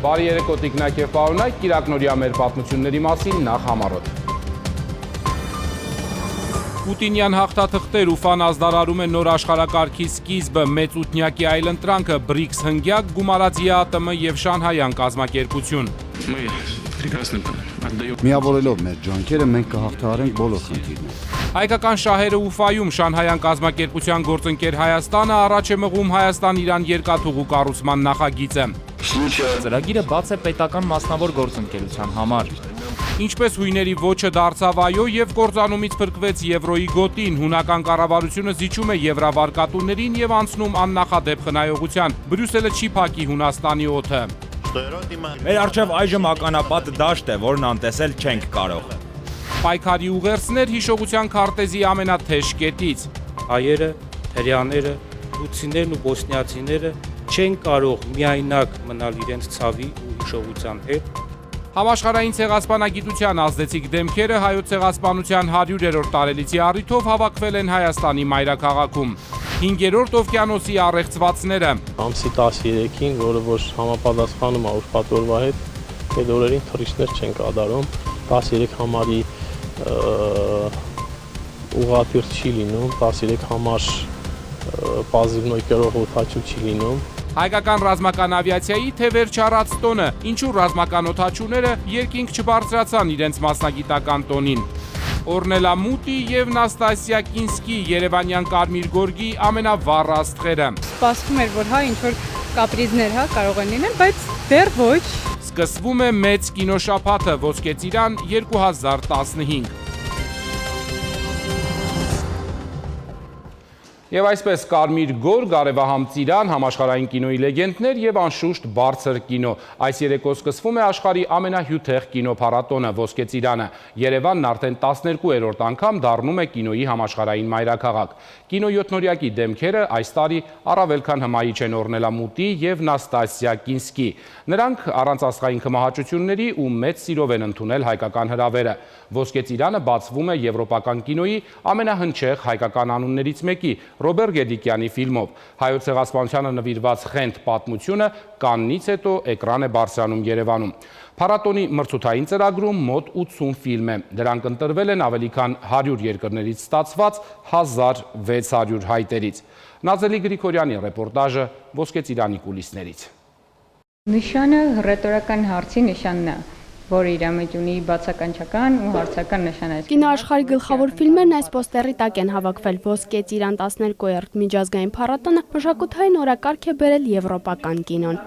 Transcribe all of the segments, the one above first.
Բարի երեկո տիկնակ եւ պարոնայք, կիրակնորյա մեր պատմությունների մասին նախ համառոտ։ Պուտինյան հաղթաթղթեր Ուֆան ազդարարում է նոր աշխարհակարգի սկիզբը, մեծ ութնյակի այլընտրանքը, BRICS հնգյակ, գումարած ԵԱՏՄ եւ Շանհայյան կազմակերպություն։ Միավորելով մեր ջանքերը մենք կհաղթահարենք բոլոր խնդիրները։ Հայկական շահերը Ուֆայում Շանհայյան կազմակերպության գործընկեր Հայաստանը առաջ է մղում Հայաստան-Իրան երկաթուղու կառուցման նախագիծը։ Ծրագիրը բաց է պետական մասնավոր գործընկերության համար։ Ինչպես հույների ոչը դարձավ այո եւ կործանումից փրկվեց եվրոյի գոտին, հունական կառավարությունը զիջում է եվրավարկատուներին եւ անցնում աննախադեպ խնայողության։ Բրյուսելը չի փակի Հունաստանի օդը։ Մեր առջև այժմ ականապատ դաշտ է, որն անտեսել չենք կարող։ Պայքարի ուղերձներ հիշողության քարտեզի ամենաթեժ կետից։ Հայերը, հրեաները, լուծիներն ու բոսնիացիները չեն կարող միայնակ մնալ իրենց ցավի ու հիշողության հետ։ Համաշխարհային ցեղասպանագիտության ազդեցիկ դեմքերը հայոց ցեղասպանության 100-րդ տարելիցի առիթով հավաքվել են Հայաստանի մայրաքաղաքում։ 5-րդ օվկիանոսի առեղծվածները։ Ամսի 13-ին, որը որ համապատասխանում է ուրբաթ օրվա հետ, այդ օրերին թռիչքներ չեն կատարում, 13 համարի ուղղաթիռ չի լինում, 13 համար պազիվնոյ կերող օդաչու չի լինում։ Հայկական ռազմական ավիացիայի թե վերջառած տոնը, ինչու ռազմական օդաչուները երկինք չբարձրացան իրենց մասնագիտական տոնին։ Օրնելա Մուտի եւ Նաստասիա Կինսկի Երևանյան Կարմիր գորգի ամենավառ աստղերը։ Սպասվում էր, որ ինչ-որ կապրիզներ կարող են լինել, բայց դեռ ոչ։ Սկսվում է մեծ կինոշաբաթը Ոսկե ծիրան 2015։ Եվ այսպես Կարմիր գորգ, Արևահամ ծիրան, համաշխարհային կինոյի լեգենդներ եւ անշուշտ բարձր կինո։ Այս երեկո սկսվում է աշխարհի ամենահյութեղ կինոփառատոնը Ոսկե ծիրանը։ Երևանն արդեն 12-րդ անգամ դառնում է կինոյի համաշխարհային մայրաքաղաք։ Կինո 7-նորյակի դեմքերը այս տարի առավել քան հմայիչ են Օրնելա Մուտի եւ Նաստասիա Կինսկի։ Նրանք առանց աստղային կմահաճությունների ու մեծ սիրով են ընդունել հայկական հրավերը։ Ոսկե ծիրանը բացվում է եվրոպական կինոյի ամենահնչեղ հայկական անուններից մեկի Ռոբեր Գեդիկյանի ֆիլմով։ Հայոց ցեղասպանությանը նվիրված խենթ պատմությունը Կաննից հետո էկրան է բարձրանում Երևանում։ Փառատոնի մրցութային ծրագրում մոտ 80 ֆիլմ է։ Դրանք ընտրվել են ավելի քան 100 երկրներից ստացված 1600 հայտերից։ Նազելի Գրիգորյանի ռեպորտաժը Ոսկե ծիրանի կուլիսներից։ Նշանը հռետորական հարցի նշանն է, որը իր մեջ ունի բացականչական ու հարցական նշաններ։ Կինոաշխարհի գլխավոր ֆիլմերն այս պոստերի տակ են հավաքվել։ Ոսկե ծիրան 12-րդ միջազգային փառատոնը մշակութային օրակարգ է բերել եվրոպական կինոն։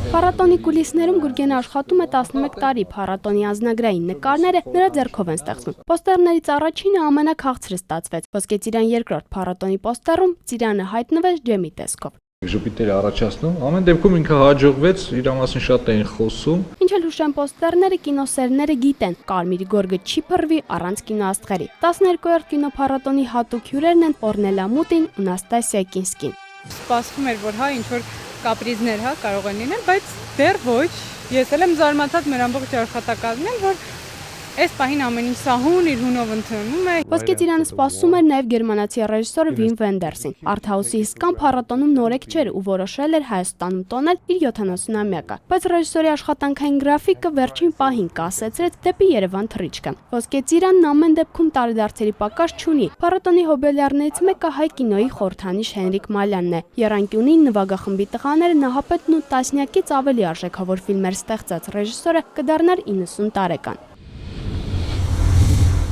Փառատոնի կուլիսներում Գուրգենը աշխատում է 11 տարի, փառատոնի անձնագրային նկարները նրա ձեռքով են ստեղծվում։ Պոստերներից առաջինը ամենաքաղցրը ստացվեց։ Ոսկե ծիրան երկրորդ փառատոնի պոստերում ծիրանը հայտնվեց ջեմի տեսքով։ Ժուպիտերը առաջացնում, ամեն դեպքում ինքը հաջողվեց, իր մասին շատ էին խոսում։ Ինչ էլ հուշեն պոստերները, կինոսերները գիտեն, Կարմիր գորգը չի փռվի առանց կինոաստղերի։ 12-րդ կինոփառատոնի հատուկ հյուրերն են Օրնելա Մուտին ու Նաստասիա Կինսկին։ Սպասվում էր, որ ինչ-որ կապրիզներ կարող են լինել, բայց դեռ ոչ։ Ես էլ եմ զարմացած մեր ամբողջ աշխատակազմին, որ այս պահին ամեն ինչ սահուն իր հունով ընդունում է։ Ոսկե ծիրանը սպասում էր նաև գերմանացի ռեժիսոր Վիմ Վենդերսին։ Արթհաուսի իսկան փառատոնում նորեկ չէր ու որոշել էր Հայաստանում տոնել իր 70-ամյակը։ Բայց ռեժիսորի աշխատանքային գրաֆիկը վերջին պահին կասեցրեց դեպի Երևան թռիչքը։ Ոսկե ծիրանն ամեն դեպքում տարեդարձերի պակաս չունի։ Փառատոնի հոբելյարներից մեկը հայ կինոյի խորհրդանիշ Հենրիկ Մալյանն է։ Եռանկյունի նվագախմբի տղաները Նահապետն ու տասնյակից ավելի արժեքավոր ֆիլմեր ստեղծած ռեժիսորը կդառնար 90 տարեկան։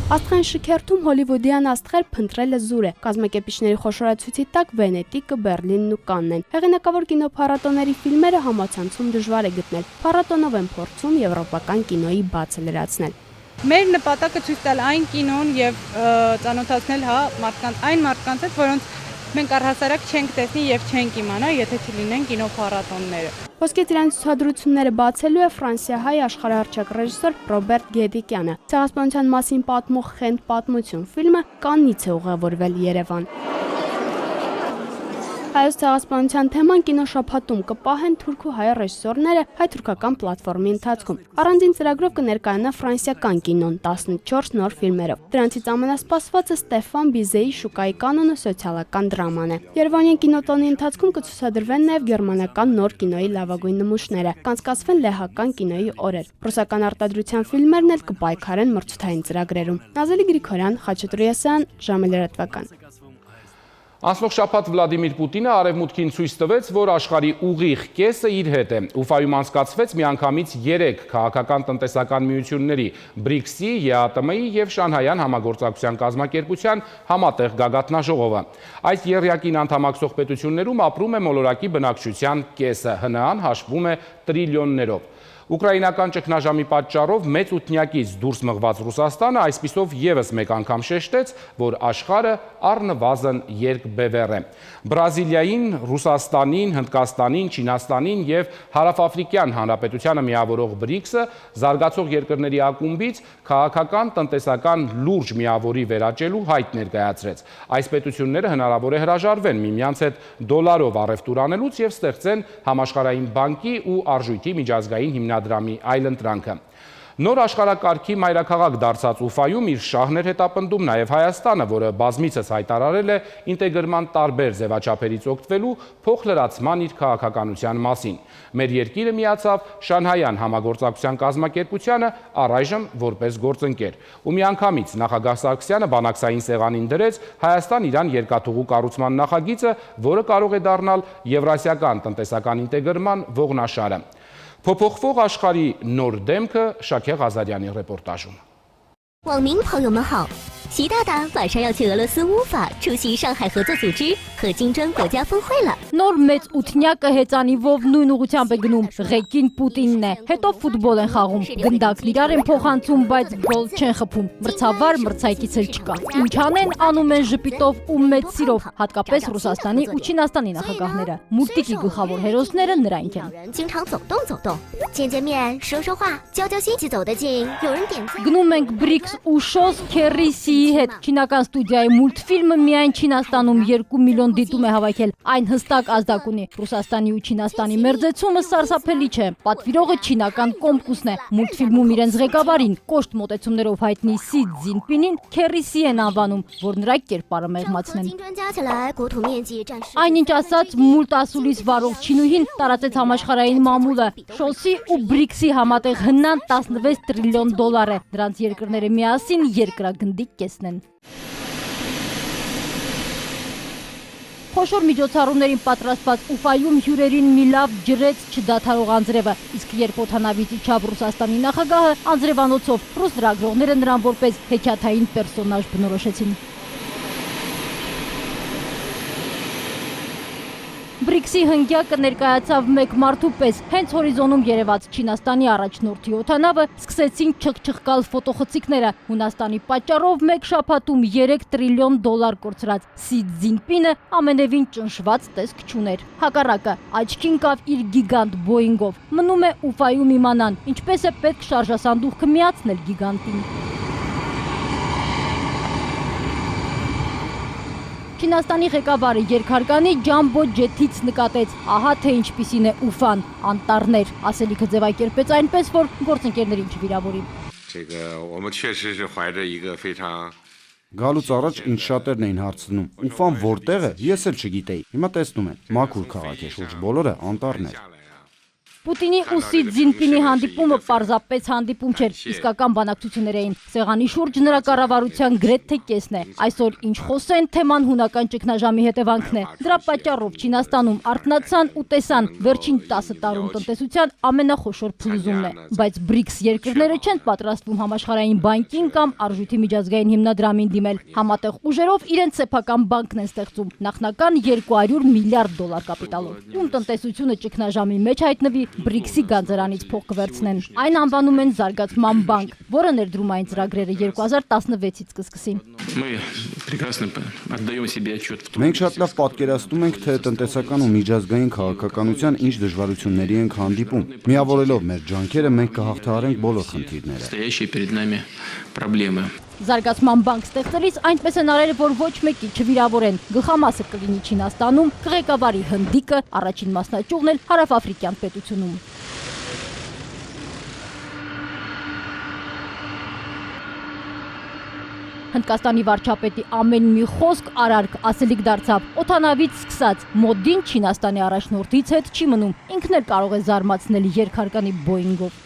Աստղային շքերթում հոլիվուդյան աստղեր փնտրելը զուր է։ Կազմակերպիչների խոշորացույցի տակ Վենետիկը, Բեռլինն ու Կաննեն։ Հեղինակավոր կինոփառատոների ֆիլմերը համացանցում դժվար է գտնել։ Փառատոնով են փորձում եվրոպական կինոյի բացը լրացնել։ Մեր նպատակը ցույց տալ այն կինոն եւ ծանոթացնել այն մարդկանց հետ, որոնց մենք առհասարակ չենք տեսնի եւ չենք իմանա, եթե չլինեն կինոփառատոնները։ Ոսկե ծիրանի ցուցադրությունները բացելու է ֆրանսիահայ աշխարհահռչակ ռեժիսոր Ռոբերտ Գեդիկյանը։ Ցեղասպանության մասին պատմող խենթ պատմություն ֆիլմը Կաննից է ուղևորվել Երևան։ Հայոց ցեղասպանության թեման կինոշաբաթում կպահեն թուրք ու հայ ռեժիսորները հայ-թուրքական պլատֆորմի ընթացքում։ Առանձին ծրագրով կներկայանա ֆրանսիական կինոն 14 նոր ֆիլմերով։ Դրանցից ամենասպասվածը Ստեֆան Բիզեի «Շուկայի կանոնը» սոցիալական դրաման է։ Երևանյան կինոտոնի ընթացքում կցուցադրվեն նաև գերմանական նոր կինոյի լավագույն նմուշները, կանցկացվեն լեհական կինոյի օրեր։ Ռուսական արտադրության ֆիլմերն էլ կպայքարեն մրցութային ծրագրերում։ Նազելի Գրիգորյան, Խաչատրյանը, ժամը լրատվական։ Անցնող շաբաթ Վլադիմիր Պուտինը արևմուտքին ցույց տվեց, որ աշխարհի ուղիղ կեսը իր հետ է։ Ուֆայում անցկացվեց միանգամից 3 քաղաքական տնտեսական միությունների՝ BRICS-ի, ԵԱՏՄ-ի եւ Շանհայյան համագործակցության կազմակերպության համատեղ գագաթնաժողովը։ Այս եռյակին անդամակցող պետություններում ապրում է մոլորակի բնակչության կեսը, ՀՆԱ-ն հաշվում է տրիլիոններով։ Ուկրաինական ճգնաժամի պատճառով մեծ ութնյակից դուրս մղված Ռուսաստանը այսպիսով եւս մեկ անգամ շեշտեց, որ աշխարհը առնվազն երկբևեռ է։ Բրազիլիային, Ռուսաստանին, Հնդկաստանին, Չինաստանին եւ Հարավաֆրիկյան Հանրապետությանը միավորող BRICS-ը զարգացող երկրների ակումբից քաղաքական, տնտեսական լուրջ միավորի վերաճելու հայտ ներկայացրեց։ Այս պետությունները հնարավոր է հրաժարվեն միմյանց հետ դոլարով առևտուր անելուց եւ ստեղծեն համաշխարհային բանկի ու արժույթի միջազգային հիմնադրամի այլընտրանքը։ Նոր աշխարհակարգի մայրաքաղաք դարձած Ուֆայում իր շահն էր հետապնդում նաև Հայաստանը, որը բազմիցս հայտարարել է ինտեգրման տարբեր ձևաչափերից օգտվելու փոխլրացման իր քաղաքականության մասին։ Մեր երկիրը միացավ Շանհայյան համագործակցության կազմակերպությանը առայժմ որպես գործընկեր։ Ու միանգամից նախագահ Սարգսյանը բանակցային սեղանին դրեց Հայաստան-Իրան երկաթուղու կառուցման նախագիծը, որը կարող է դառնալ եվրասիական տնտեսական ինտեգրման ողնաշարը։ Փոփոխվող աշխարհի նոր դեմքը Շաքե Ղազարյանի ռեպորտաժում։ 网民朋友们好，习大大晚上要去俄罗斯乌法出席上海合作组织和金砖国家峰会了。 Նոր մեծ ութնյակը հեծանիվով նույն ուղղությամբ է գնում, ղեկին Պուտինն է, հետո ֆուտբոլ են խաղում, գնդակն իրար են փոխանցում, բայց գոլ չեն խփում, մրցավար մրցայքից էլ չկա։ Ինչ անեն, անում են ժպիտով ու մեծ սիրով, հատկապես Ռուսաստանի ու Չինաստանի նախագահները։ Մուլտիկի գլխավոր հերոսները նրանք են։ 经常走动走动，见见面，说说话，交交心，走得近，有人点赞。 Գնում ենք BRICS ու Շոս Քերրիսիի հետ։ Չինական ստուդիայի մուլտֆիլմը միայն Չինաստանում 2 միլիոն դիտում է հավաքել։ Այն հստակ ազդակ ունի։ Ռուսաստանի ու Չինաստանի մերձեցումը սարսափելի չէ։ Պատվիրողը չինական Կոմկուսն է։ Մուլտֆիլմում իրենց ղեկավարին կոշտ մոտեցումներով հայտնի Սի Ցզինպինին Քերրիսի են անվանում, որ նրա կերպարը մեղմացնեն։ 金砖加起来国土面积占世。 Այնինչ ասաց մուլտ ասուլիս վարող չինուհին տարածեց համաշխարհային մամուլը։ Շոսի ու BRICS-ի համատեղ հնան 16 տրիլիոն դոլար է։ Դրանց երկրները միասին երկրագնդի կեսն են։ Խոշոր միջոցառումներին պատրաստված Ուֆայում հյուրերին մի լավ ջրեց չդադարող անձրևը, իսկ երբ օդանավից իջավ Ռուսաստանի նախագահը, անձրևանոցով ռուս լրագրողները նրան որպես հեքիաթային պերսոնաժ բնորոշեցին։ BRICS-ի հնգյակը ներկայացավ մեկ մարդու պես, հենց հորիզոնում երևաց Չինաստանի առաջնորդի օդանավը, սկսեցին չխչխկալ ֆոտոխցիկները։ Հունաստանի պատճառով մեկ շաբաթում 3 տրիլիոն դոլար կորցրած Սի Ցզինպինը ամենևին ճնշված տեսք չուներ։ Հակառակը աչքին կավ իր գիգանտ Բոինգով։ Մնում է Ուֆայում իմանան, ինչպես է պետք շարժասանդուղքը միացնել գիգանտին։ Չինաստանի ղեկավարը երկհարկանի ջամբո ջեթից նկատեց, ահա թե ինչպիսին է Ուֆան, անտառներ, ասելիքը ձևակերպեց այնպես, որ գործընկերներին չվիրավորի։ Գալուց առաջ ինձ շատերն էին հարցնում, Ուֆան որտեղ է, ես էլ չգիտեի։ Հիմա տեսնում են, մաքուր քաղաք է, շուրջ բոլորը անտառներ։ Պուտինի ու Սի Ցզինպինի հանդիպումը պարզապես հանդիպում չէր, իսկական բանակցություններ էին։ Սեղանի շուրջ նրա կառավարության գրեթե կեսն է։ Այսօր ինչ խոսեն, թեման հունական ճգնաժամի հետևանքն է։ Դրա պատճառով Չինաստանում արթնացան ու տեսան վերջին 10 տարում տնտեսության ամենախոշոր փլուզումն է։ Բայց BRICS երկրները չեն պատրաստվում համաշխարհային բանկին կամ արժույթի միջազգային հիմնադրամին դիմել։ Համատեղ ուժերով իրենց սեփական բանկն են ստեղծում, նախնական 200 միլիարդ դոլար կապիտալով։ Ում տնտեսությունը ճգնաժամի մեջ հայտնվի, BRICS-ի գանձարանից փող կվերցնեն։ Այն անվանում են զարգացման բանկ, որը ներդրում այն ծրագրերը 2016-ից կսկսի։ Մենք շատ լավ պատկերացնում ենք, թե տնտեսական ու միջազգային քաղաքականության ինչ դժվարությունների ենք հանդիպում։ Միավորելով մեր ջանքերը մենք կհաղթահարենք բոլոր խնդիրները։ Զարգացման բանկ ստեղծելիս այնպես են արել, որ ոչ մեկի չվիրավորեն։ Գլխամասը կլինի Չինաստանում, կղեկավարի հնդիկը, առաջին մասնաճյուղն էլ հարավաֆրիկյան պետությունում։ Հնդկաստանի վարչապետի ամեն մի խոսք արարք ասելիք դարձավ։ Օդանավից սկսած մոդին Չինաստանի առաջնորդից հետ չի մնում։ Ինքն էլ կարող է զարմացնել երկհարկանի Boeing-ով։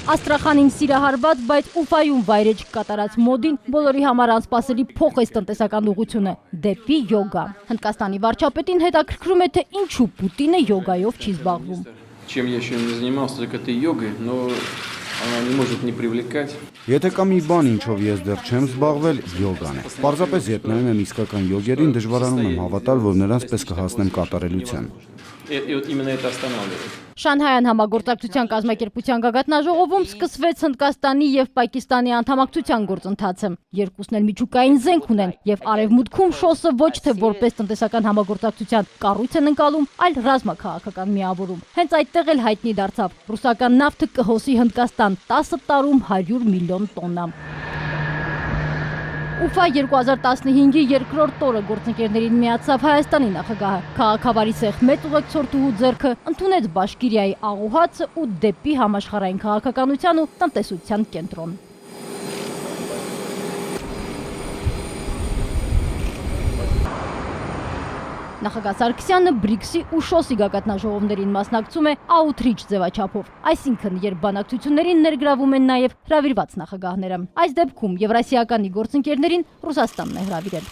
Աստրախանին սիրահարված, բայց Ուֆայում վայրեջք կատարած մոդին բոլորի համար անսպասելի փոխեց տնտեսական ուղղությունը դեպի յոգա։ Հնդկաստանի վարչապետին հետաքրքրում է, թե ինչու Պուտինը յոգայով չի զբաղվում։ Чем я еще не занимался, так это йогой, но она не может не привлекать. Եթե կա մի բան, ինչով ես դեռ չեմ զբաղվել, յոգան է։ Պարզապես երբ նայում եմ իսկական յոգերին, դժվարանում եմ հավատալ, որ նրանց պես կհասնեմ կատարելության։ И вот именно это останавливает. Շանհայյան համագործակցության կազմակերպության գագաթնաժողովում սկսվեց Հնդկաստանի եւ Պակիստանի անդամակցության գործընթացը։ Երկուսն էլ միջուկային զենք ունեն եւ արևմուտքում շոսը ոչ թե որպես տնտեսական համագործակցության կառույց են ընկալում, այլ ռազմաքաղաքական միավորում։ Հենց այդտեղ էլ հայտնի դարձավ ռուսական նավթը կհոսի Հնդկաստան 10 տարում 100 միլիոն տոննա։ Ուֆա 2015-ի երկրորդ օրը գործընկերներին միացավ Հայաստանի նախագահը։ Քաղաքավարի սեղ մեծ ուղեկցորդուհու ձեռքը ընդունեց Բաշկիրիայի աղուհացը ու դեպի համաշխարհային քաղաքականության ու տնտեսության կենտրոն։ Նախագահ Սարգսյանը BRICS-ի ու ՇՕՍ-ի գագաթնաժողովներին մասնակցում է outreach ձևաչափով, այսինքն երբ բանակցություններին ներգրավում են նաև հրավիրված նախագահները։ Այս դեպքում Եվրասիականի գործընկերներին Ռուսաստանն է հրավիրել։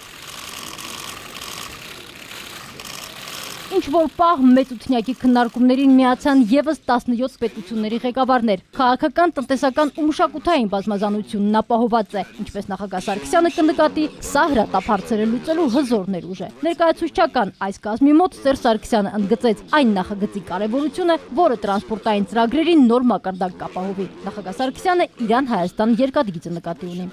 Ինչ որ պահ մեծութնյակի քննարկումներին միացան եւս 17 պետությունների ղեկավարներ։ Քաղաքական, տնտեսական ու մշակութային բազմազանությունն ապահոված է, ինչպես նախագահ Սարգսյանը կնկատի, սա հրատապ-հարցերը լուծելու հզոր ներուժ է։ Ներկայացուցչական այս կազմի մոտ Սերժ Սարգսյանը ընդգծեց այն նախագծի կարևորությունը, որը տրանսպորտային ծրագրերին նոր մակարդակ կապահովի։ Նախագահ Սարգսյանը Իրան-Հայաստան երկաթգիծը նկատի ունի։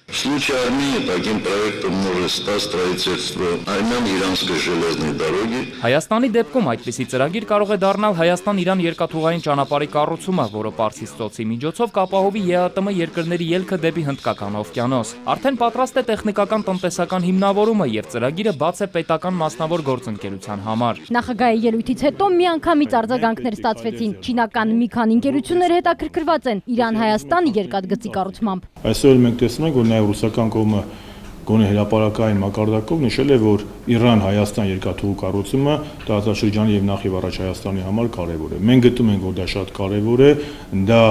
В случае Армении таким проектом может стать строительство Армян-Иранской железной дороги. Հայաստանի դեպքում այդպիսի ծրագիր կարող է դառնալ Հայաստան-Իրան երկաթուղային ճանապարհի կառուցումը, որը Պարսից ծոցի միջոցով կապահովի ԵԱՏՄ երկրների ելքը դեպի Հնդկական օվկիանոս։ Արդեն պատրաստ է տեխնիկական տնտեսական հիմնավորումը եւ ծրագիրը բաց է պետական մասնավոր գործընկերության համար։ Նախագահի ելույթից հետո միանգամից արձագանքներ ստացվեցին։ Չինական մի քանի ընկերություններ հետաքրքրված են Իրան-Հայաստան երկաթգծի կառուցմամբ։ Այսօր մենք տեսնում ենք, որ նաև ռուսական կողմը գոնե հրապարակային մակարդակով նշել է, որ Իրան-Հայաստան երկաթուղու կառուցումը տարածաշրջանի եւ նախ եւ առաջ Հայաստանի համար կարեւոր է։ Մենք գտնում ենք, որ դա շատ կարեւոր է, դա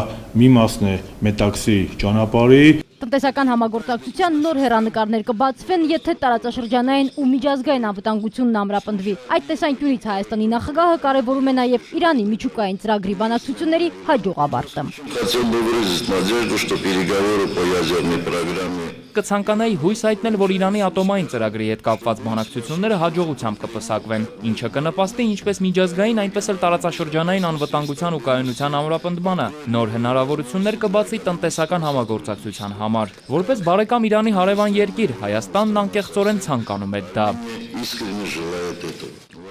մի մասն է Մետաքսի ճանապարհի։ Տնտեսական համագործակցության նոր հեռանկարներ կբացվեն, եթե տարածաշրջանային ու միջազգային անվտանգությունն ամրապնդվի։ Այդ տեսանկյունից Հայաստանի նախագահը կարևորում է նաև Իրանի միջուկային ծրագրի բանակցությունների հաջող ավարտը։ Хотел бы выразить надежду, что переговоры по ядерной программе Կցանկանայի հույս հայտնել, որ Իրանի ատոմային ծրագրի հետ կապված բանակցությունները հաջողությամբ կպսակվեն, ինչը կնպաստի ինչպես միջազգային, այնպես էլ տարածաշրջանային անվտանգության ու կայունության ամրապնդմանը, նոր հնարավորություններ կբացի տնտեսական համագործակցության համար։ Որպես բարեկամ Իրանի հարևան երկիր, Հայաստանն անկեղծորեն ցանկանում է դա։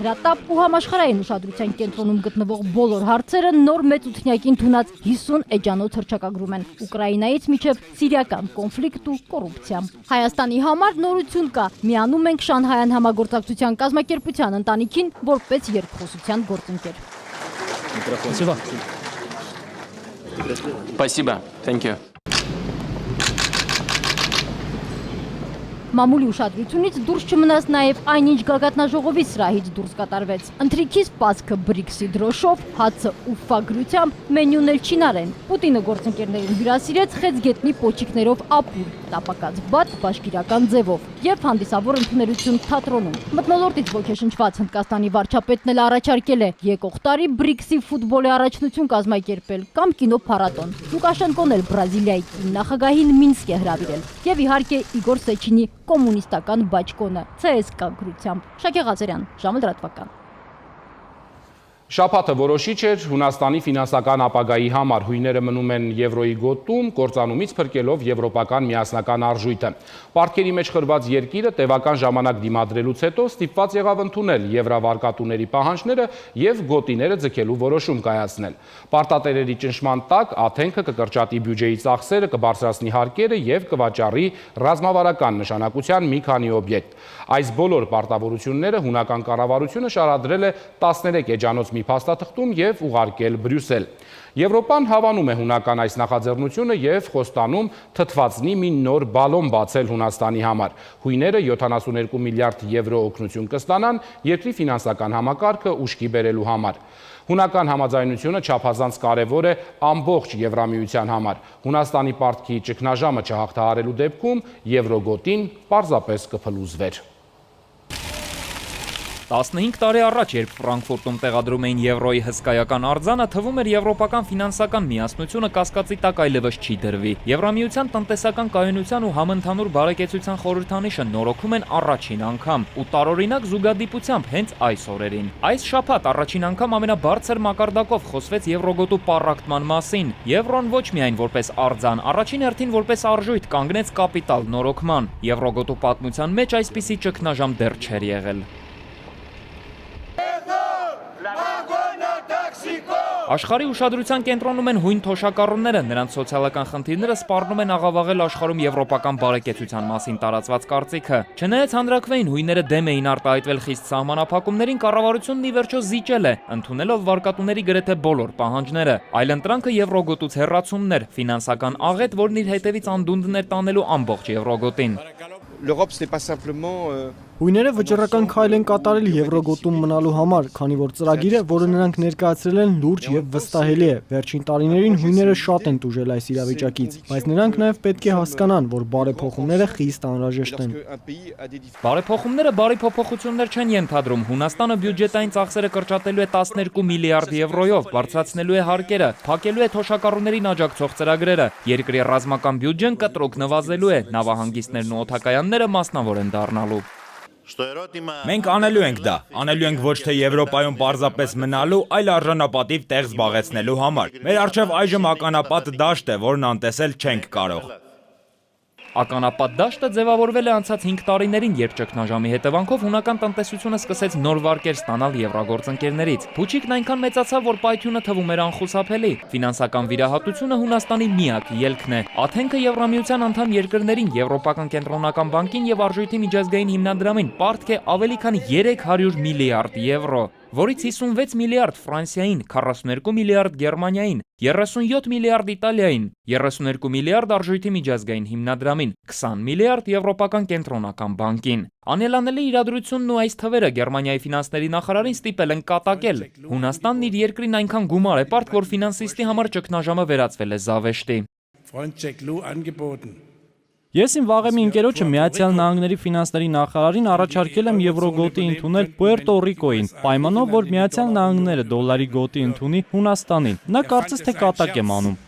Հրատապ ու համաշխարհային ուշադրության կենտրոնում գտնվող բոլոր հարցերը նոր մեծութնյակին թունած 50 էջանոց հռչակագրում են Ուկրաինայից մինչև սիրիական կոնֆլիկտ ու կոռուպցիա։ Հայաստանի համար նորություն կա։ Միանում ենք Շանհայյան համագործակցության կազմակերպության ընտանիքին որպես երկխոսության գործընկեր։ Спасибо. Thank you. Մամուլի ուշադրությունից դուրս չմնաց նաև այնինչ գագաթնաժողովի սրահից դուրս կատարվեց։ Ընթրիքի սպասքը BRICS-ի դրոշով, հացը Ուֆա գրությամբ, մենյուն էլ չինարեն։ Պուտինը գործընկերներին հյուրասիրեց խեցգետնի պոչիկներով ապուր, տապակած բաթ բաշկիրական ձևով եւ հանդիսավոր ընդունելություն թատրոնում։ Մթնոլորտից ոգեշնչված Հնդկաստանի վարչապետն էլ առաջարկել է եկող տարի BRICS-ի ֆուտբոլի առաջնություն կազմակերպել կամ կինոփառատոն։ Լուկաշենկոն էլ Բրազիլիայի նախագահին Մինսկ է հրավիրել եւ իհարկե Իգոր Սեչինի կոմունիստական բաճկոնը ՑՍԿ գրությամբ։ Շակե Ղազարյան, ժամը լրատվական։ Շաբաթը որոշիչ էր Հունաստանի ֆինանսական ապագայի համար, հույները մնում են եվրոյի գոտում, կործանումից փրկելով եվրոպական միասնական արժույթը։ Պարտքերի մեջ խրված երկիրը տևական ժամանակ դիմադրելուց հետո ստիպված եղավ ընդունել եվրավարկատուների պահանջները եւ գոտիները ձգելու որոշում կայացնել։ Պարտատերերի ճնշման տակ Աթենքը կկրճատի բյուջեի ծախսերը, կբարձրացնի հարկերը եւ կվաճառի ռազմավարական նշանակության մի քանի օբյեկտ։ Այս բոլոր պարտավորությունները հունական կառավարությունը շարադրել է 13 էջանոց մի փաստաթղթում եւ ուղարկել Բրյուսել։ Եվրոպան հավանում է հունական այս նախաձեռնությունը եւ խոստանում թթվածնի մի նոր բալոն բացել Հունաստանի համար։ Հույները 72 միլիարդ եվրո օգնություն կստանան երկրի ֆինանսական համակարգը ուշքի բերելու համար։ Հունական համաձայնությունը չափազանց կարևոր է ամբողջ Եվրամիության համար։ Հունաստանի պարտքի ճգնաժամը չհաղթահարելու դեպքում եվրոգոտին պարզապես կփլուզվեր։ 15 տարի առաջ, երբ Ֆրանկֆուրտում տեղադրում էին եվրոյի հսկայական արձանը, թվում էր եվրոպական ֆինանսական միասնությունը կասկածի տակ այլևս չի դրվի։ Եվրամիության տնտեսական կայունության ու համընդհանուր բարեկեցության խորհրդանիշը նորոգում են առաջին անգամ ու տարօրինակ զուգադիպությամբ հենց այս օրերին։ Այս շաբաթ առաջին անգամ ամենաբարձր մակարդակով խոսվեց եվրոգոտու պառակտման մասին։ Եվրոն ոչ միայն որպես արձան, առաջին հերթին որպես արժույթ կանգնեց կապիտալ նորոգման։ Եվրոգոտու պատմության մեջ այսպիսի ճգնաժամ դեռ չէր եղել։ Աշխարհի ուշադրության կենտրոնում են հույն թոշակառուները, նրանց սոցիալական խնդիրները սպառնում են աղավաղել աշխարհում եվրոպական բարեկեցության մասին տարածված կարծիքը։ Չնայած հանրաքվեին հույները դեմ էին արտահայտվել խիստ սահմանափակումներին, կառավարությունն ի վերջո զիջել է, ընդունելով վարկատուների գրեթե բոլոր պահանջները։ Այլընտրանքը եվրոգոտուց հեռացումն էր, ֆինանսական աղետ, որն իր հետևից անդունդներ տանելու ամբողջ եվրոգոտին։ Հույները վճռական քայլ են կատարել եվրոգոտում մնալու համար, քանի որ ծրագիրը, որը նրանք ներկայացրել են, լուրջ եւ վստահելի է։ Վերջին տարիներին հույները շատ են տուժել այս իրավիճակից, բայց նրանք նաեւ պետք է հասկանան, որ բարեփոխումները խիստ անհրաժեշտ են։ Բարեփոխումները բարի փոփոխություններ չեն ենթադրում։ Հունաստանը բյուջետային ծախսերը կրճատելու է 12 միլիարդ եվրոյով, բարձրացնելու է հարկերը, փակելու է թոշակառուներին աջակցող ծրագրերը։ Երկրի ռազմական բյուջեն կտրուկ նվազելու է, նավահանգիստներն ու օդակայանները մասնավոր են դառնալու։ Մենք անելու ենք դա, անելու ենք ոչ թե Եվրոպայում պարզապես մնալու, այլ արժանապատիվ տեղ զբաղեցնելու համար։ Մեր առջև այժմ ականապատ դաշտ է, որն անտեսել չենք կարող։ Ականապատ դաշտը ձևավորվել է անցած 5 տարիներին, երբ ճգնաժամի հետևանքով հունական տնտեսությունը սկսեց նոր վարկեր ստանալ եվրագործընկերներից։ Փուչիկն այնքան մեծացավ, որ պայթյունը թվում էր անխուսափելի։ Ֆինանսական վիրահատությունը Հունաստանի միակ ելքն է։ Աթենքը Եվրամիության անդամ երկրներին, Եվրոպական կենտրոնական բանկին եւ Արժույթի միջազգային հիմնադրամին պարտք է ավելի քան 300 միլիարդ եվրո, որից 56 միլիարդ Ֆրանսիային, 42 միլիարդ Գերմանիային, 37 միլիարդ Իտալիային, 32 միլիարդ Արժույթի միջազգային հիմնադրամին, 20 միլիարդ Եվրոպական կենտրոնական բանկին։ Անելանելի իրադրությունն ու այս թվերը Գերմանիայի ֆինանսների նախարարին ստիպել են կատակել։ Հունաստանն իր երկրին այնքան գումար է պարտք, որ ֆինանսիստի համար ճգնաժամը վերածվել է զավեշտի։ Ես իմ վաղեմի ընկերոջը Միացյալ Նահանգների ֆինանսների նախարարին առաջարկել եմ եվրոգոտի ընդունել Պուերտո Ռիկոյին, պայմանով, որ Միացյալ Նահանգները դոլարի գոտի ընդունի Հունաստանին։ Նա կարծես թե կատակ եմ անում։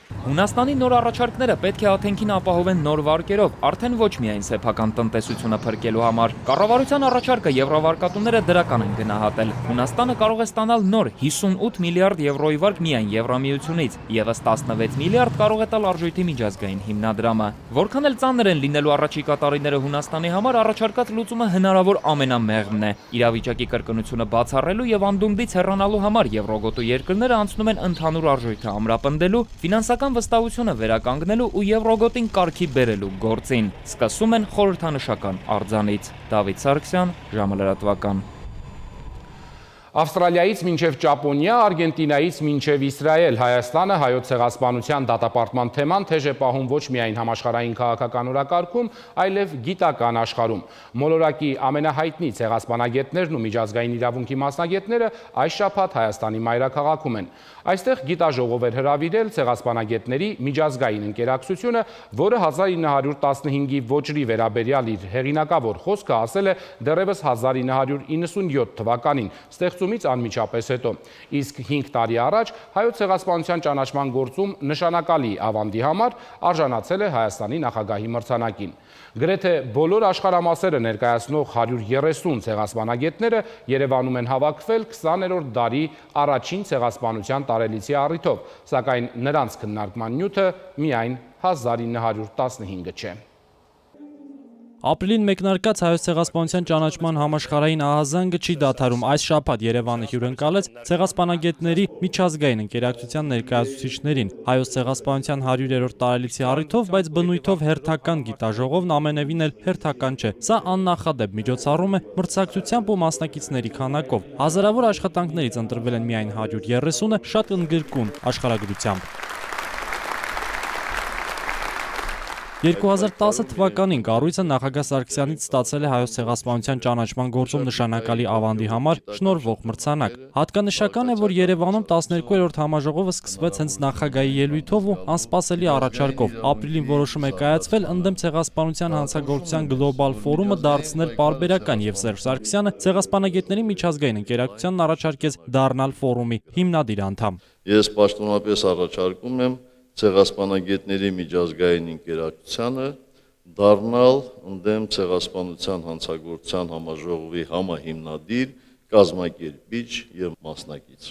Հունաստանի նոր առաջարկները պետք է Աթենքին ապահովեն նոր վարկերով, արդեն ոչ միայն սեփական տնտեսությունը փրկելու համար։ Կառավարության առաջարկը եվրովարկատուները դրական են գնահատել։ Հունաստանը կարող է ստանալ նոր 58 միլիարդ եվրոյի վարկ միայն Եվրամիությունից, եւս 16 միլիարդ կարող է տալ Արժույթի միջազգային հիմնադրամը։ Որքան էլ ծանր են լինելու առաջիկա տարիները Հունաստանի համար, առաջարկած լուծումը հնարավոր ամենամեղմն է։ Իրավիճակի կրկնությունը բացառելու եւ անդունդից հեռանալու համար եվրոգոտու երկրները անցնում են ընդհանուր արժույթը ամրապնդելու, ֆինանսական վստահությունը վերականգնելու ու եվրոգոտին կարգի բերելու գործին։ Սկսում են խորհրդանշական արձանից։ Դավիթ Սարգսյան, ժամը լրատվական։ Ավստրալիայից մինչև Ճապոնիա, Արգենտինայից մինչև Իսրայել, Հայաստանը հայոց ցեղասպանության դատապարտման թեման թեժ է պահում ոչ միայն համաշխարհային քաղաքական օրակարգում, այլև գիտական աշխարհում։ Մոլորակի ամենահայտնի ցեղասպանագետներն ու միջազգային իրավունքի մասնագետները այս շաբաթ Հայաստանի մայրաքաղաքում են։ Այստեղ գիտաժողով էր հրավիրել ցեղասպանագետների միջազգային ընկերակցությունը, որը 1915-ի ոճրի վերաբերյալ իր հեղինակավոր խոսքը ասել է դեռևս 1997 թվականին, ստեղծում ստեղծումից անմիջապես հետո։ Իսկ 5 տարի առաջ հայոց ցեղասպանության ճանաչման գործում նշանակալի ավանդի համար արժանացել է Հայաստանի նախագահի մրցանակին։ Գրեթե բոլոր աշխարհամասերը ներկայացնող 130 ցեղասպանագետները Երևանում են հավաքվել 20-րդ դարի առաջին ցեղասպանության տարելիցի առիթով, սակայն նրանց քննարկման նյութը միայն 1915-ը չէ։ Ապրիլին մեկնարկած հայոց ցեղասպանության ճանաչման համաշխարհային ահազանգը չի դադարում։ Այս շաբաթ Երևանը հյուրընկալեց ցեղասպանագետների միջազգային ընկերակցության ներկայացուցիչներին։ Հայոց ցեղասպանության 100-րդ տարելիցի առիթով, բայց բնույթով հերթական գիտաժողովն ամենևին էլ հերթական չէ։ Սա աննախադեպ միջոցառում է մրցակցությամբ ու մասնակիցների քանակով։ Հազարավոր աշխատանքներից ընտրվել են միայն 130-ը շատ ընդգրկուն աշխարհագրությամբ։ 2010 թվականին կառույցը նախագահ Սարգսյանից ստացել է հայոց ցեղասպանության ճանաչման գործում նշանակալի ավանդի համար շնորհվող մրցանակ։ Հատկանշական է, որ Երևանում 12-րդ համաժողովը սկսվեց հենց նախագահի ելույթով ու անսպասելի առաջարկով։ Ապրիլին որոշում է կայացվել ընդդեմ ցեղասպանության հանցագործության գլոբալ ֆորումը դարձնել պարբերական եւ Սերժ Սարգսյանը ցեղասպանագետների միջազգային ընկերակցությանն առաջարկեց դառնալ ֆորումի հիմնադիր անդամ։ Ես պաշտոնապես առաջարկում եմ ցեղասպանագետների միջազգային ընկերակցությանը դառնալ ընդդեմ ցեղասպանության հանցագործության համաժողովի համահիմնադիր, կազմակերպիչ եւ մասնակից։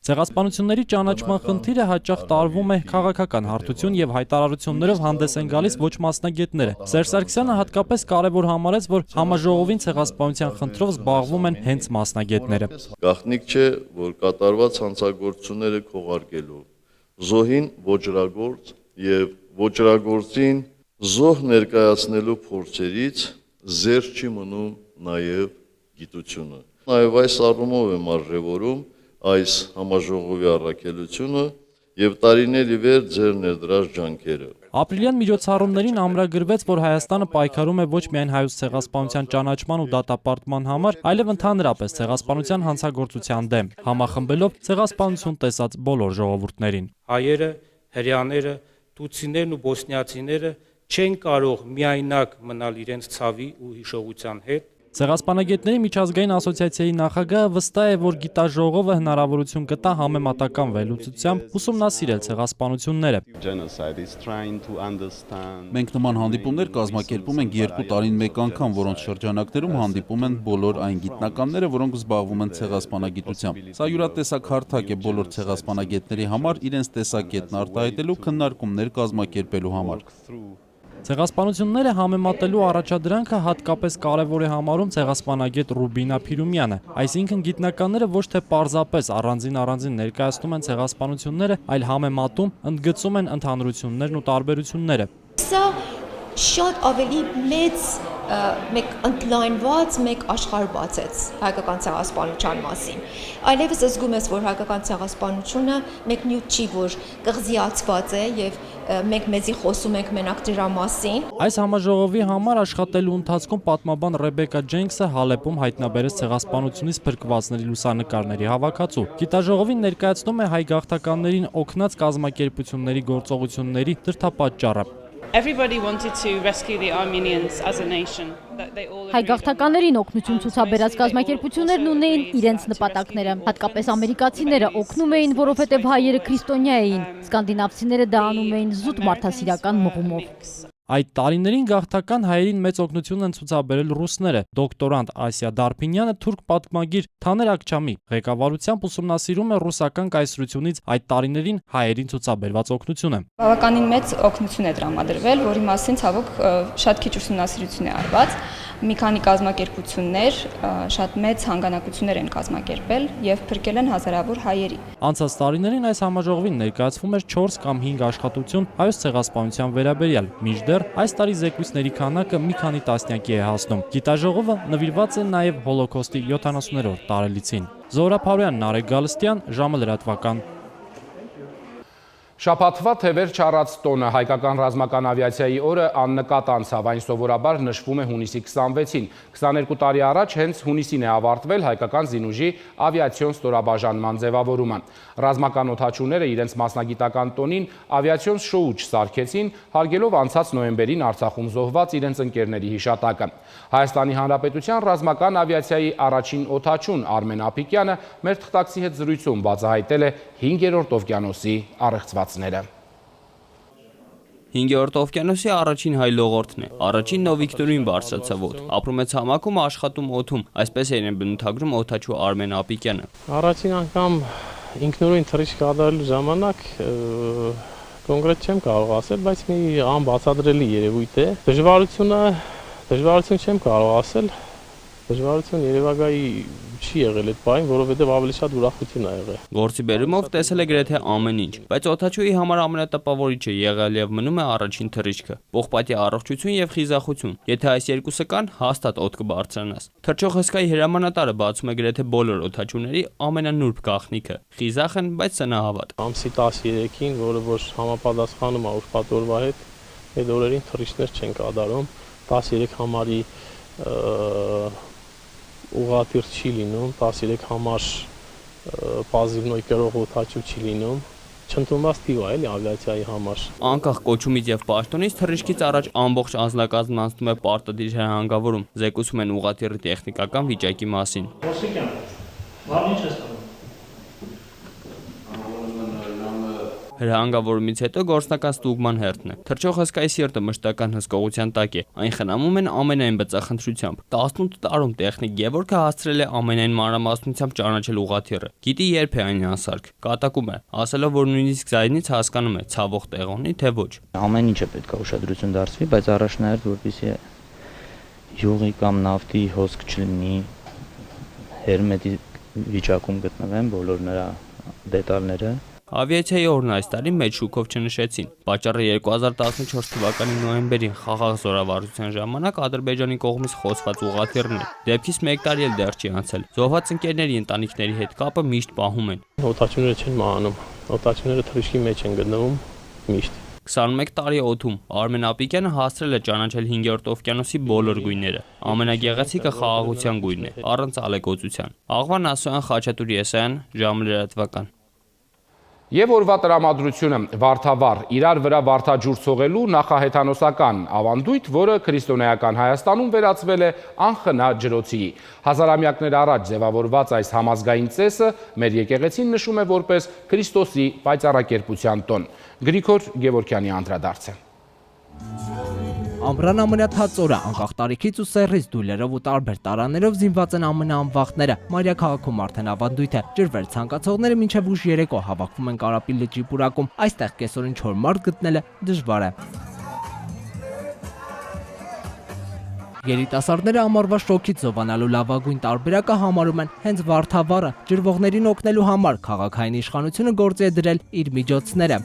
Ցեղասպանությունների ճանաչման խնդիրը հաճախ տարվում է քաղաքական հարթություն եւ հայտարարություններով հանդես են գալիս ոչ մասնագետները։ Սերժ Սարգսյանը հատկապես կարևոր համարեց, որ համաժողովին ցեղասպանության խնդրով զբաղվում են հենց մասնագետները։ Գաղտնիք չէ, որ կատարված հանցագործությունները քողարկելու զոհին ոճրագործ եւ ոճրագործին զոհ ներկայացնելու փորձերից զերծ չի մնում նաեւ գիտությունը։ Նաեւ այս առումով եմ արժևորում այս համաժողովի առաքելությունը եւ տարիներ ի վեր ձեր ներդրած ջանքերը։ Ապրիլյան միջոցառումներին ամրագրվեց, որ Հայաստանը պայքարում է ոչ միայն հայոց ցեղասպանության ճանաչման ու դատապարտման համար, այլև ընդհանրապես ցեղասպանության հանցագործության դեմ, համախմբելով ցեղասպանություն տեսած բոլոր ժողովուրդներին։ Հայերը, հրեաները, տուցիներն ու բոսնիացիները չեն կարող միայնակ մնալ իրենց ցավի ու հիշողության հետ։ Ցեղասպանագետների միջազգային ասոցիացիայի նախագահը վստահ է, որ գիտաժողովը հնարավորություն կտա համեմատական վերլուծությամբ ուսումնասիրել ցեղասպանությունները։ Մենք նման հանդիպումներ կազմակերպում ենք 2 տարին մեկ անգամ, որոնց շրջանակներում հանդիպում են բոլոր այն գիտնականները, որոնք զբաղվում են ցեղասպանագիտությամբ։ Սա յուրատեսակ հարթակ է բոլոր ցեղասպանագետների համար իրենց տեսակետն արտահայտելու, քննարկումներ կազմակերպելու համար։ Ցեղասպանությունները համեմատելու առաջադրանքը հատկապես կարևոր է համարում ցեղասպանագետ Ռուբինա Փիրումյանը։ Այսինքն գիտնականները ոչ թե պարզապես առանձին ներկայացնում են ցեղասպանությունները, այլ համեմատում, ընդգծում են ընդհանրություններն ու տարբերությունները։ Սա շատ ավելի մեծ մեկ ընդլայնված մեկ աշխարհ բացեց հայկական ցեղասպանության մասին։ Այլևս զգում ես, որ հայկական ցեղասպանությունը մեկ նյութ չի, որ կղզիացված է եւ մենք մեզի խոսում ենք մենակ դրա մասին։ Այս համաժողովի համար աշխատելու ընթացքում պատմաբան Ռեբեկա Ջենքսը Հալեպում հայտնաբերեց ցեղասպանությունից փրկվածների լուսանկարների հավաքածու։ Գիտաժողովին ներկայացնում է հայ գաղթականներին օգնած կազմակերպությունների գործողությունների դրդապատճառը։ Everybody wanted to rescue the Armenians as a nation. Հայ գաղթականներին օգնություն ցուցաբերած կազմակերպություններն ունեին իրենց նպատակները։ Հատկապես ամերիկացիները օգնում էին, որովհետև հայերը քրիստոնյա էին։ Սկանդինավցիները դա անում էին զուտ մարդասիրական մղումով։ Այդ տարիներին գաղթական հայերին մեծ օգնություն են ցուցաբերել ռուսները։ Դոկտորանտ Ասիա Դարփինյանը թուրք պատմագիր Թաներ Ակչամի ղեկավարությամբ ուսումնասիրում է ռուսական կայսրությունից այդ տարիներին հայերին ցուցաբերված օգնությունը։ Բավականին մեծ օգնություն է տրամադրվել, որի մասին ցավոք շատ քիչ ուսումնասիրություն է արված։ Մի քանի կազմակերպություններ շատ մեծ հանգանակություններ են կազմակերպել եւ փրկել են հազարավոր հայերի։ Անցած տարիներին այս համաժողովին ներկայացվում էր 4 կամ 5 աշխատություն հայոց ցեղասպանության վերաբերյալ։ Մինչդեռ այս տարի զեկույցների քանակը մի քանի տասնյակի է հասնում։ Գիտաժողովը նվիրված է նաեւ հոլոկոստի 70-րդ տարելիցին։ Զոհրաբ Հարոյան, Նարեկ Գալստյան, ժամը լրատվական։ Շաբաթվա թևեր չառած տոնը հայկական ռազմական ավիացիայի օրը աննկատ անցավ, այն սովորաբար նշվում է հունիսի 26-ին։ 22 տարի առաջ հենց հունիսին է ավարտվել հայկական զինուժի ավիացիոն ստորաբաժանման ձևավորումը։ Ռազմական օդաչուները իրենց մասնագիտական տոնին ավիացիոն շոու չսարքեցին, հարգելով անցած նոյեմբերին Արցախում զոհված իրենց ընկերների հիշատակը։ Հայաստանի Հանրապետության ռազմական ավիացիայի առաջին օդաչուն Արմեն Ափիկյանը մեր թղթակցի հետ զրույցում բացահայտել է 5-րդ օվկիանոսի առեղծվածները։ 5-րդ օվկիանոսի առաջին հայ լողորդն է, առաջին նովիկտորին բարձրացավ օդ, ապրում է ցամաքում, աշխատում օդում, այսպես է իրեն բնութագրում օդաչու Արմեն Ափիկյանը։ Առաջին անգամ ինքնուրույն թռիչք կատարելու ժամանակ կոնկրետ չեմ կարող ասել, բայց մի անբացատրելի երևույթ է։ Դժվարություն չեմ կարող ասել, դժվարություն Երևանայի չի եղել այդ բանը, որովհետև ավելի շատ ուրախություն է եղել։ Գործի բերումով տեսել է գրեթե ամեն ինչ, բայց օդաչուի համար ամենատպավորիչը եղել եւ մնում է առաջին թռիչքը։ Պողպատի առողջություն եւ խիզախություն։ Եթե այս երկուսը կան, հաստատ օդ կբարձրանաս։ Թռչող հսկայի հրամանատարը բացում է գրեթե բոլոր օդաչուների ամենանուրբ գաղտնիքը։ Խիզախ են, բայց սնահավատ։ Ամսի 13-ին, որը որ համապատասխանում է ուրբաթ օրվա հետ, այդ օրերին թռիչքներ չեն կատարում, 13 համարի ուղղաթիռ չի լինում, 13 համար պազիվնոյ կրող օդաչու չի լինում, չընդունված թիվ է էլի ավիացիայի համար։ Անկախ կոչումից եւ պաշտոնից թռիչքից առաջ ամբողջ անձնակազմն անցնում է պարտադիր հրահանգավորում, զեկուցում են ուղղաթիռի տեխնիկական վիճակի մասին։ Հրահանգավորումից հետո գործնական ստուգման հերթն է։ Թռչող հսկայի սիրտը մշտական հսկողության տակ է, այն խնամում են ամենայն բծախնդրությամբ։ 18 տարում տեխնիկ Գևորգը հասցրել է ամենայն մանրամասնությամբ ճանաչել ուղղաթիռը։ Գիտի երբ է այն անսարք, կատակում է, ասելով, որ նույնիսկ ձայնից հասկանում է ցավող տեղոնի, թե ոչ։ Ամեն ինչը պետք է ուշադրություն դարձվի, բայց առաջնահերթ որպեսզի յուղի կամ նավթի հոսք չլինի, հերմետի վիճակում գտնվեն բոլոր նրա դետալները։ Ավիացիայի օրն այս տարի մեծ շուկով չնշեցին։ Պատճառը 2014 թվականի նոյեմբերին խաղաղ զորավարժության ժամանակ Ադրբեջանի կողմից խոցված ուղղաթիռն է։ Դեպքից 1 տարի էլ դեռ չի անցել։ Զոհված ընկերների ընտանիքների հետ կապը միշտ պահում են։ Օդաչուները չեն մահանում, օդաչուները թռիչքի մեջ են գտնվում միշտ։ 21 տարի օդում Արմեն Ափիկյանը հասցրել է ճանաչել 5-րդ օվկիանոսի բոլոր գույները։ Ամենագեղեցիկը խաղաղության գույնն է, առանց ալեկոծության։ Աղվան Ասոյան, Խաչատուր Եսայան, ժամլրատվական։ Եվ օրվա տրամադրությունը վարդավառ իրար վրա վարդաջուր ցողելու նախահեթանոսական ավանդույթ, որը քրիստոնեական Հայաստանում վերածվել է անխնա ջրոցի։ Հազարամյակներ առաջ ձևավորված այս համազգային ծեսը մեր եկեղեցին նշում է որպես Քրիստոսի պայծառակերպության տոն։ Գրիգոր Գևորգյանի անդրադարձը։ Ամռան ամենաթաց օրը անկախ տարիքից ու սեռից դույլերով ու տարբեր տարաներով զինված են ամենաանվախները։ Մարիաքաղաքում արդեն ավանդույթ է։ Ջրվել ցանկացողները մինչև ուշ երեկո հավաքվում են Կարապի լճի պուրակում։ Այստեղ կեսօրին 4 մարդ գտնելը դժվար է։ Երիտասարդները ամառվա շոկից զովանալու լավագույն տարբերակը համարում են հենց վարդավառը։ Ջրվողներին օգնելու համար քաղաքային իշխանությունը գործի է դրել իր միջոցները։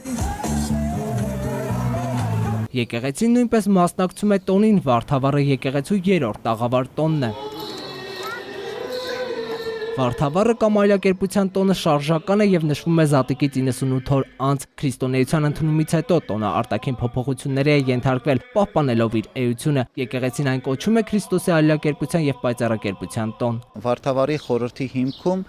Եկեղեցին նույնպես մասնակցում է տոնին, վարդավառը եկեղեցու 3-րդ տաղավար տոնն է։ Վարդավառը կամ այլակերպության տոնը շարժական է եւ նշվում է Զատիկի 98 օր անց քրիստոնեության ընդունումից հետո տոնը արտաքին փոփոխությունների է ենթարկվել, պահպանելով իր էությունը։ Եկեղեցին այն կոչում է Քրիստոսի այլակերպության եւ պայծառակերպության տոն։ Վարդավառի խորհրդի հիմքում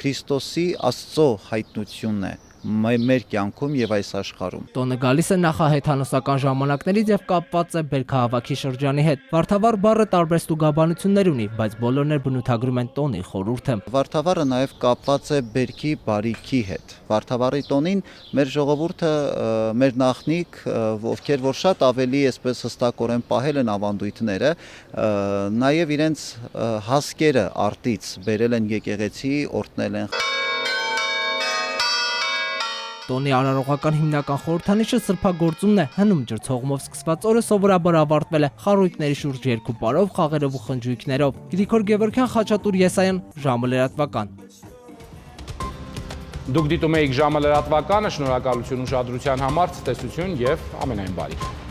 Քրիստոսի Աստծո հայտնությունն է մեր կյանքում եւ այս աշխարհում։ Տոնը գալիս է նախահեթանոսական ժամանակներից եւ կապված է բերքահավաքի շրջանի հետ։ Վարդավառ բառը տարբեր ստուգաբանություններ ունի, բայց բոլորն էլ բնութագրում են տոնի խորհուրդը։ Վարդավառը նաեւ կապված է բերքի բարիքի հետ։ Վարդավառի տոնին մեր ժողովուրդը, մեր նախնիկ, ովքեր որ շատ ավելի այսպես հստակորեն պահել են ավանդույթները, նաեւ իրենց հասկերը արտից բերել են եկեղեցի, օրհնել են։ Տոնի արարողական հիմնական խորհրդանիշը սրբագործումն է։ Հնում ջրցողումով սկսված օրը սովորաբար ավարտվել է խարույկների շուրջ 2 պարով, խաղերով ու խնջույքներով։ Գրիգոր Գևորգյան, Խաչատուր Եսայան, ժամը լրատվական։ Դուք դիտում եք ժամը լրատվականը, շնորհակալություն ուշադրության համար, ցտեսություն եւ ամենայն բարիք։